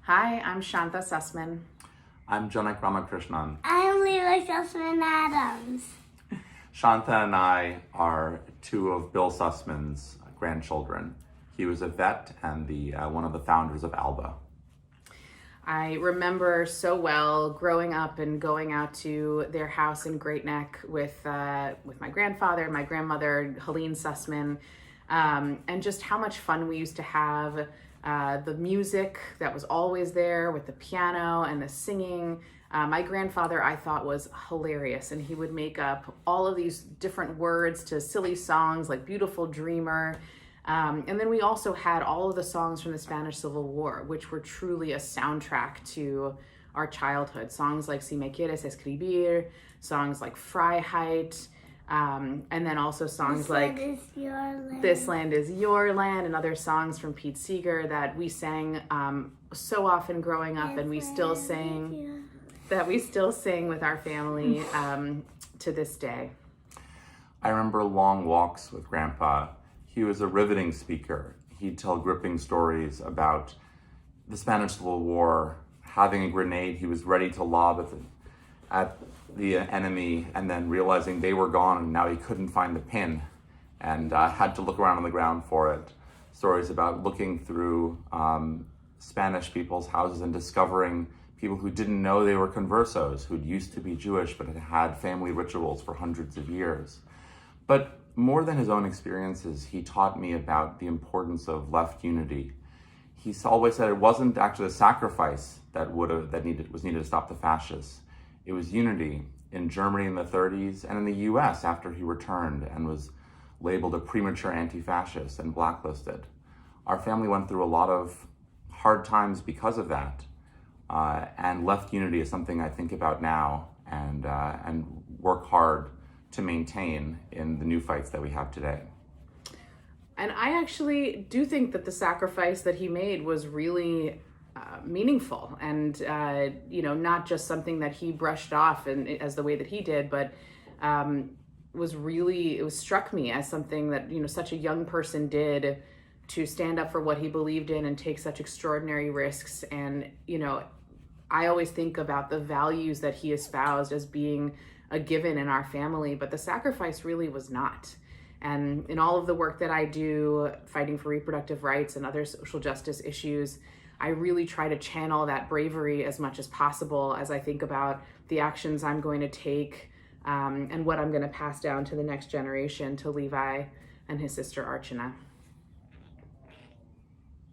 Hi, I'm Shantha Susman. I'm Janak Ramakrishnan. I'm Leela Susman Adams. Shantha and I are two of Bill Susman's grandchildren. He was a vet and one of the founders of ALBA. I remember so well growing up and going out to their house in Great Neck with my grandfather and my grandmother, Helene Susman, and just how much fun we used to have. The music that was always there with the piano and the singing. My grandfather, I thought, was hilarious, and he would make up all of these different words to silly songs like Beautiful Dreamer. And then we also had all of the songs from the Spanish Civil War, which were truly a soundtrack to our childhood. Songs like Si Me Quieres Escribir, songs like Freiheit, and then also songs like This Land Is Your Land, and other songs from Pete Seeger that we sang so often growing up, and we still sing with our family to this day. I remember long walks with Grandpa. He was a riveting speaker. He'd tell gripping stories about the Spanish Civil War, having a grenade he was ready to lob at the enemy, and then realizing they were gone and now he couldn't find the pin and had to look around on the ground for it. Stories about looking through Spanish people's houses and discovering people who didn't know they were conversos, who'd used to be Jewish but had had family rituals for hundreds of years. But more than his own experiences, he taught me about the importance of left unity. He always said it wasn't actually a sacrifice that was needed to stop the fascists. It was unity in Germany in the 30s and in the US after he returned and was labeled a premature anti-fascist and blacklisted. Our family went through a lot of hard times because of that. And left unity is something I think about now and work hard to maintain in the new fights that we have today. And I actually do think that the sacrifice that he made was really meaningful and, not just something that he brushed off as the way that he did, but it struck me as something that, such a young person did to stand up for what he believed in and take such extraordinary risks. And, I always think about the values that he espoused as being a given in our family, but the sacrifice really was not. And in all of the work that I do, fighting for reproductive rights and other social justice issues, I really try to channel that bravery as much as possible as I think about the actions I'm going to take and what I'm going to pass down to the next generation, to Levi and his sister Archana.